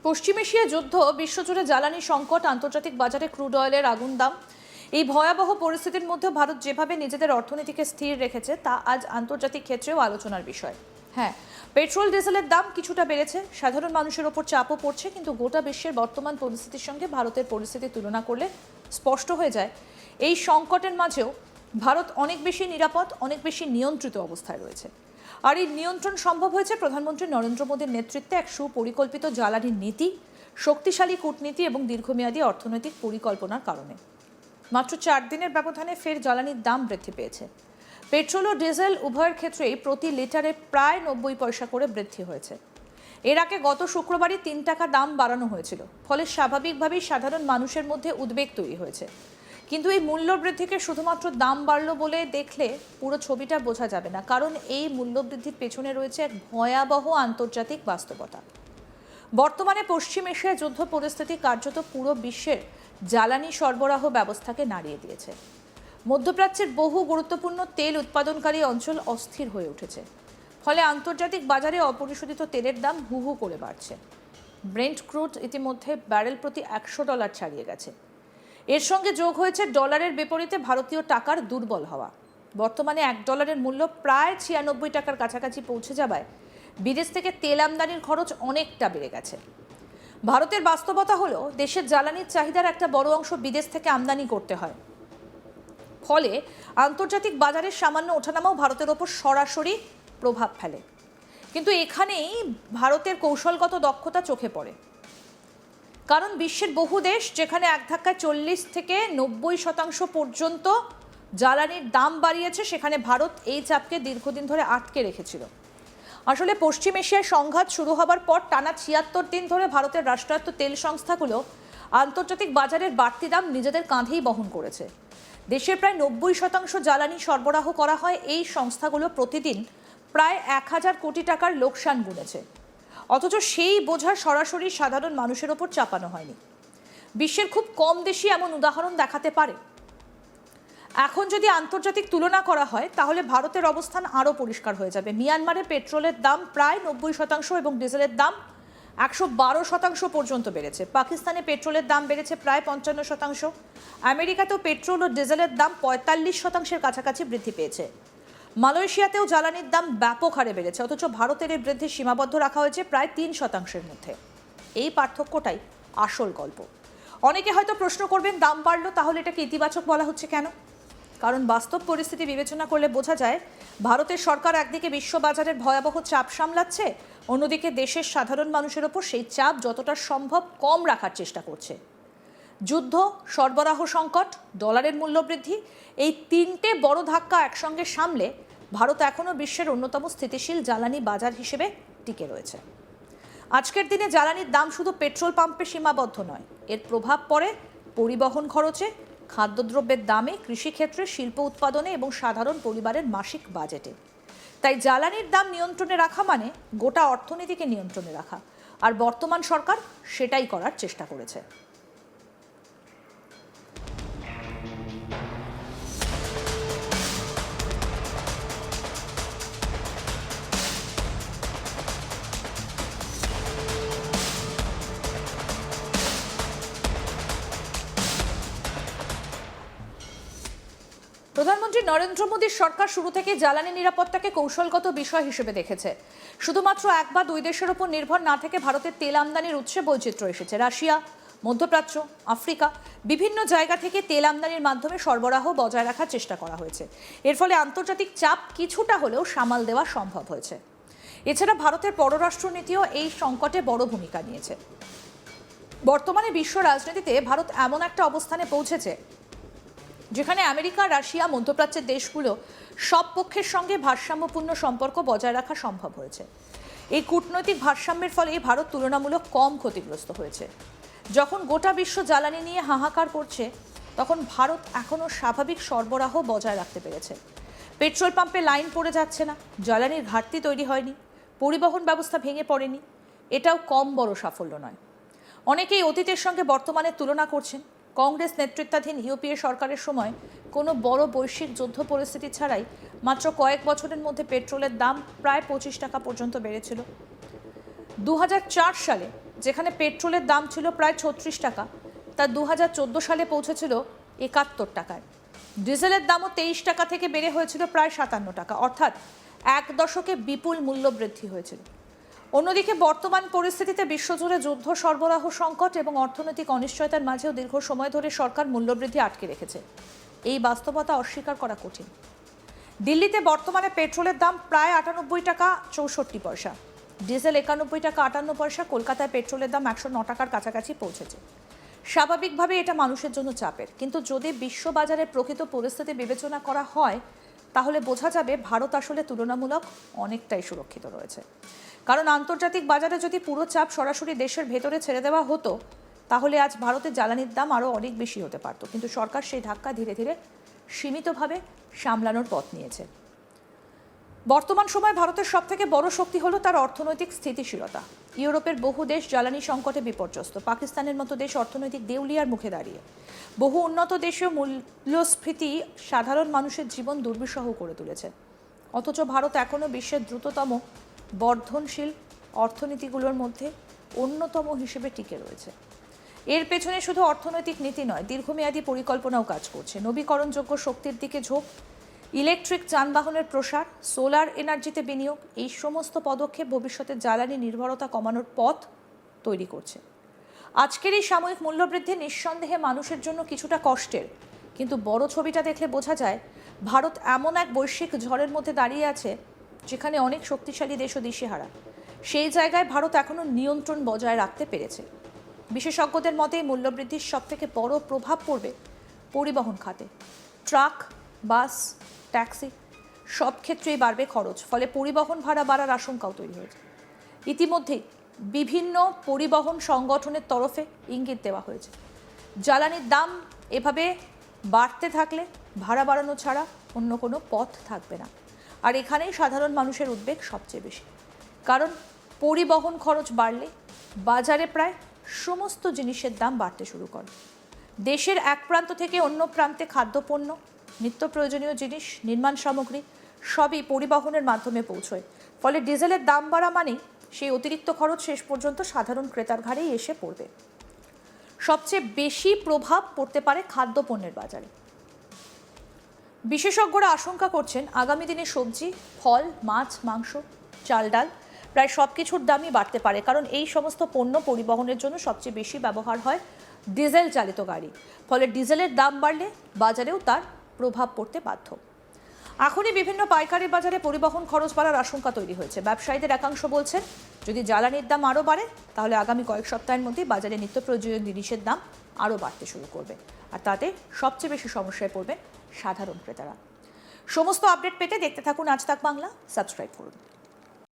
পশ্চিম Asia যুদ্ধ, বিশ্বজুড়ে জ্বালানি সংকট, আন্তর্জাতিক বাজারে ক্রুড অয়েলের আগুন দাম, এই ভয়াবহ পরিস্থিতির মধ্যে ভারত যেভাবে নিজেদের অর্থনীতিকে স্থির রেখেছে তা আজ আন্তর্জাতিক ক্ষেত্রেও আলোচনার বিষয়। হ্যাঁ, পেট্রোল ডিজেলের দাম কিছুটা বেড়েছে, সাধারণ মানুষের ওপর চাপও পড়ছে, কিন্তু গোটা বিশ্বের বর্তমান পরিস্থিতির সঙ্গে ভারতের পরিস্থিতি তুলনা করলে স্পষ্ট হয়ে যায় এই সংকটের মাঝেও ভারত অনেক বেশি নিরাপদ, অনেক বেশি নিয়ন্ত্রিত অবস্থায় রয়েছে। আর এই নিয়ন্ত্রণ সম্ভব হয়েছে প্রধানমন্ত্রী নরেন্দ্র মোদীর নেতৃত্বে এক সুপরিকল্পিত জ্বালানি নীতি, শক্তিশালী কূটনীতি এবং দীর্ঘমেয়াদী অর্থনৈতিক পরিকল্পনার কারণে। মাত্র 4 দিনের ব্যবধানে ফের জ্বালানির দাম বৃদ্ধি পেয়েছে। পেট্রোল ও ডিজেল উভয়ের ক্ষেত্রেই প্রতি লিটারে প্রায় 90 পয়সা করে বৃদ্ধি হয়েছে। এর আগে গত শুক্রবারই 3 টাকা দাম বাড়ানো হয়েছিল, ফলে স্বাভাবিকভাবেই সাধারণ মানুষের মধ্যে উদ্বেগ তৈরি হয়েছে। কিন্তু এই মূল্য বৃদ্ধিকে শুধুমাত্র দাম বাড়লো বলে দেখলে পুরো ছবিটা বোঝা যাবে না, কারণ এই মূল্যবৃদ্ধির পেছনে রয়েছে এক ভয়াবহ আন্তর্জাতিক বাস্তবতা। বর্তমানে পশ্চিম এশিয়া যুদ্ধ পরিস্থিতি কার্যত পুরো বিশ্বের জ্বালানি সরবরাহ ব্যবস্থাকে নাড়িয়ে দিয়েছে। মধ্যপ্রাচ্যের বহু গুরুত্বপূর্ণ তেল উৎপাদনকারী অঞ্চল অস্থির হয়ে উঠেছে, ফলে আন্তর্জাতিক বাজারে অপরিশোধিত তেলের দাম হু হু করে বাড়ছে। ব্রেন্ট ক্রুড ইতিমধ্যে ব্যারেল প্রতি $100 ছাড়িয়ে গেছে। এর সঙ্গে যোগ হয়েছে ডলারের বিপরীতে ভারতীয় টাকার দুর্বল হওয়া। বর্তমানে $1 মূল্য প্রায় 96 টাকার কাছাকাছি পৌঁছে যাওয়ায় বিদেশ থেকে তেল আমদানির খরচ অনেকটা বেড়ে গেছে। ভারতের বাস্তবতা হলো, দেশের জ্বালানির চাহিদার একটা বড় অংশ বিদেশ থেকে আমদানি করতে হয়, ফলে আন্তর্জাতিক বাজারের সামান্য ওঠানামাও ভারতের ওপর সরাসরি প্রভাব ফেলে। কিন্তু এখানেই ভারতের কৌশলগত দক্ষতা চোখে পড়ে, কারণ বিশ্বের বহু দেশ যেখানে এক ধাক্কায় 40 থেকে 90% পর্যন্ত জ্বালানির দাম বাড়িয়েছে, সেখানে ভারত এই চাপকে দীর্ঘদিন ধরে আটকে রেখেছিল। আসলে পশ্চিম এশিয়ায় সংঘাত শুরু হবার পর টানা 76 দিন ধরে ভারতের রাষ্ট্রায়ত্ত তেল সংস্থাগুলো আন্তর্জাতিক বাজারের বাড়তি দাম নিজেদের কাঁধেই বহন করেছে। দেশের প্রায় 90% জ্বালানি সরবরাহ করা হয় এই সংস্থাগুলো প্রতিদিন প্রায় 1000 কোটি টাকার লোকসান গুনেছে, অথচ সেই বোঝা সরাসরি সাধারণ মানুষের ওপর চাপানো হয়নি। বিশ্বের খুব কম দেশই এমন উদাহরণ দেখাতে পারে। এখন যদি আন্তর্জাতিক তুলনা করা হয় তাহলে ভারতের অবস্থান আরও পরিষ্কার হয়ে যাবে। মিয়ানমারে পেট্রোলের দাম প্রায় 90% এবং ডিজেলের দাম 112% পর্যন্ত বেড়েছে। পাকিস্তানে পেট্রোলের দাম বেড়েছে প্রায় 55%। আমেরিকাতেও পেট্রোল ও ডিজেলের দাম 45%-এর কাছাকাছি বৃদ্ধি পেয়েছে। মালয়েশিয়াতেও জ্বালানির দাম ব্যাপক হারে বেড়েছে, অথচ ভারতের এই বৃদ্ধি সীমাবদ্ধ রাখা হয়েছে প্রায় 3%-এর মধ্যে। এই পার্থক্যটাই আসল গল্প। অনেকে হয়তো প্রশ্ন করবেন, দাম বাড়লো তাহলে এটাকে ইতিবাচক বলা হচ্ছে কেন? কারণ বাস্তব পরিস্থিতি বিবেচনা করলে বোঝা যায়, ভারতের সরকার একদিকে বিশ্ববাজারের ভয়াবহ চাপ সামলাচ্ছে, অন্যদিকে দেশের সাধারণ মানুষের ওপর সেই চাপ যতটা সম্ভব কম রাখার চেষ্টা করছে। যুদ্ধ, সরবরাহ সংকট, ডলারের মূল্যবৃদ্ধি, এই 3টে বড় ধাক্কা একসঙ্গে সামলে ভারত এখনও বিশ্বের অন্যতম স্থিতিশীল জ্বালানি বাজার হিসেবে টিকে রয়েছে। আজকের দিনে জ্বালানির দাম শুধু পেট্রোল পাম্পে সীমাবদ্ধ নয়, এর প্রভাব পড়ে পরিবহন খরচে, খাদ্যদ্রব্যের দামে, কৃষিক্ষেত্রে, শিল্প উৎপাদনে এবং সাধারণ পরিবারের মাসিক বাজেটে। তাই জ্বালানির দাম নিয়ন্ত্রণে রাখা মানে গোটা অর্থনীতিকে নিয়ন্ত্রণে রাখা, আর বর্তমান সরকার সেটাই করার চেষ্টা করেছে। প্রধানমন্ত্রী নরেন্দ্র মোদীর সরকার শুরু থেকে জ্বালানি নিরাপত্তাকে কৌশলগত বিষয় হিসেবে দেখেছে। শুধুমাত্র 1 বা 2 দেশের উপর নির্ভর না থেকে ভারতের তেল আমদানির উৎসে বৈচিত্র্য এসেছে। রাশিয়া, মধ্যপ্রাচ্য, আফ্রিকা, বিভিন্ন জায়গা থেকে তেল আমদানির মাধ্যমে সরবরাহ বজায় রাখার চেষ্টা করা হয়েছে। এর ফলে আন্তর্জাতিক চাপ কিছুটা হলেও সামাল দেওয়া সম্ভব হয়েছে। এছাড়া ভারতের পররাষ্ট্রনীতিও এই সংকটে বড় ভূমিকা নিয়েছে। বর্তমানে বিশ্ব রাজনীতিতে ভারত এমন একটা অবস্থানে পৌঁছেছে যেখানে আমেরিকা, রাশিয়া, মধ্যপ্রাচ্যের দেশগুলো সব পক্ষের সঙ্গে ভারসাম্যপূর্ণ সম্পর্ক বজায় রাখা সম্ভব হয়েছে। এই কূটনৈতিক ভারসাম্যের ফলে ভারত তুলনামূলক কম ক্ষতিগ্রস্ত হয়েছে। যখন গোটা বিশ্ব জ্বালানি নিয়ে হাহাকার করছে, তখন ভারত এখনও স্বাভাবিক সরবরাহ বজায় রাখতে পেরেছে। পেট্রোল পাম্পে লাইন পড়ে যাচ্ছে না, জ্বালানির ঘাটতি তৈরি হয়নি, পরিবহন ব্যবস্থা ভেঙে পড়েনি। এটাও কম বড় সাফল্য নয়। অনেকেই অতীতের সঙ্গে বর্তমানের তুলনা করছেন। কংগ্রেস নেতৃত্বাধীন ইউপিএ সরকারের সময় কোনো বড় বৈশ্বিক যুদ্ধ পরিস্থিতি ছাড়াই মাত্র কয়েক বছরের মধ্যে পেট্রোলের দাম প্রায় 25 টাকা পর্যন্ত বেড়েছিল। 2004 সালে যেখানে পেট্রোলের দাম ছিল প্রায় ৩৬ টাকা, তা 2014 সালে পৌঁছেছিল ৭১ টাকায়। ডিজেলের দামও 23 টাকা থেকে বেড়ে হয়েছিল প্রায় ৫৭ টাকা, অর্থাৎ এক দশকে বিপুল মূল্য বৃদ্ধি হয়েছিল। অন্যদিকে বর্তমান পরিস্থিতিতে বিশ্বজুড়ে যুদ্ধ, সরবরাহ সংকট এবং অর্থনৈতিক অনিশ্চয়তার মাঝেও দীর্ঘ সময় ধরে সরকার মূল্যবৃদ্ধি আটকে রেখেছে। এই বাস্তবতা অস্বীকার করা কঠিন। দিল্লিতে বর্তমানে পেট্রোলের দাম প্রায় ৯৮ টাকা ৬৪ পয়সা, ডিজেল ৯১ টাকা ৫৮ পয়সা। কলকাতায় পেট্রোলের দাম ১০৯ টাকার কাছাকাছি পৌঁছেছে। স্বাভাবিকভাবে এটা মানুষের জন্য চাপের, কিন্তু যদি বিশ্ববাজারের প্রকৃত পরিস্থিতি বিবেচনা করা হয় তাহলে বোঝা যাবে ভারত আসলে তুলনামূলক অনেকটাই সুরক্ষিত রয়েছে। কারণ আন্তর্জাতিক বাজারে যদি পুরো চাপ সরাসরি দেশের ভেতরে ছেড়ে দেওয়া হতো তাহলে আজ ভারতের জ্বালানির দাম আরও অনেক বেশি হতে পারত, কিন্তু সরকার সেই ধাক্কা ধীরে ধীরে সীমিতভাবে সামলানোর পথ নিয়েছে। বর্তমান সময়ে ভারতের সবথেকে বড় শক্তি হলো তার অর্থনৈতিক স্থিতিশীলতা। ইউরোপের বহু দেশ জ্বালানি সংকটে বিপর্যস্ত, পাকিস্তানের মতো দেশ অর্থনৈতিক দেউলিয়ার মুখে দাঁড়িয়ে। বহু উন্নত দেশীয় মূল্যস্ফীতি সাধারণ মানুষের জীবন দুর্বিষহ করে তুলেছে। অথচ ভারত এখনও বিশ্বের দ্রুততম বর্ধনশীল অর্থনীতিগুলোর মধ্যে অন্যতম হিসেবে টিকে রয়েছে। এর পেছনে শুধু অর্থনৈতিক নীতি নয়, দীর্ঘমেয়াদী পরিকল্পনাও কাজ করছে। নবীকরণযোগ্য শক্তির দিকে ঝোঁক, ইলেকট্রিক যানবাহনের প্রসার, সোলার এনার্জিতে বিনিয়োগ, এই সমস্ত পদক্ষেপ ভবিষ্যতে জ্বালানি নির্ভরতা কমানোর পথ তৈরি করছে। আজকের এই সাময়িক মূল্যবৃদ্ধি নিঃসন্দেহে মানুষের জন্য কিছুটা কষ্টের, কিন্তু বড় ছবিটা দেখলে বোঝা যায় ভারত এমন এক বৈশ্বিক ঝড়ের মধ্যে দাঁড়িয়ে আছে যেখানে অনেক শক্তিশালী দেশও দিশেহারা। সেই জায়গায় ভারত এখনও নিয়ন্ত্রণ বজায় রাখতে পেরেছে। বিশেষজ্ঞদের মতে মূল্যবৃদ্ধির সবথেকে বড় প্রভাব পড়বে পরিবহন খাতে। ট্রাক, বাস, ট্যাক্সি সব ক্ষেত্রেই বাড়বে খরচ, ফলে পরিবহন ভাড়া বাড়ার আশঙ্কাও তৈরি হয়েছে। ইতিমধ্যেই বিভিন্ন পরিবহন সংগঠনের তরফে ইঙ্গিত দেওয়া হয়েছে জ্বালানির দাম এভাবে বাড়তে থাকলে ভাড়া বাড়ানো ছাড়া অন্য কোনো পথ থাকবে না। আর এখানেই সাধারণ মানুষের উদ্বেগ সবচেয়ে বেশি, কারণ পরিবহন খরচ বাড়লে বাজারে প্রায় সমস্ত জিনিসের দাম বাড়তে শুরু করে। দেশের এক প্রান্ত থেকে অন্য প্রান্তে খাদ্যপণ্য, নিত্য প্রয়োজনীয় জিনিস, নির্মাণ সামগ্রী সবই পরিবহনের মাধ্যমে পৌঁছয়। ফলে ডিজেলের দাম বাড়া মানেই সেই অতিরিক্ত খরচ শেষ পর্যন্ত সাধারণ ক্রেতার ঘাড়েই এসে পড়বে। সবচেয়ে বেশি প্রভাব পড়তে পারে খাদ্যপণ্যের বাজারে। বিশেষজ্ঞরা আশঙ্কা করছেন আগামী দিনে সবজি, ফল, মাছ, মাংস, চাল, ডাল প্রায় সব কিছুর দামই বাড়তে পারে, কারণ এই সমস্ত পণ্য পরিবহনের জন্য সবচেয়ে বেশি ব্যবহার হয় ডিজেল চালিত গাড়ি। ফলে ডিজেলের দাম বাড়লে বাজারেও তার প্রভাব পড়তে বাধ্য। এখনই বিভিন্ন পাইকারি বাজারে পরিবহন খরচ বাড়ার আশঙ্কা তৈরি হয়েছে। ব্যবসায়ীদের একাংশ বলছেন যদি জ্বালানির দাম আরও বাড়ে তাহলে আগামী কয়েক সপ্তাহের মধ্যেই বাজারে নিত্য প্রয়োজনীয় জিনিসের দাম আরও বাড়তে শুরু করবে, আর তাতে সবচেয়ে বেশি সমস্যায় পড়বে সাধারণ ক্রেতারা। সমস্ত আপডেট পেতে দেখতে থাকুন আজ তাক বাংলা, সাবস্ক্রাইব করুন।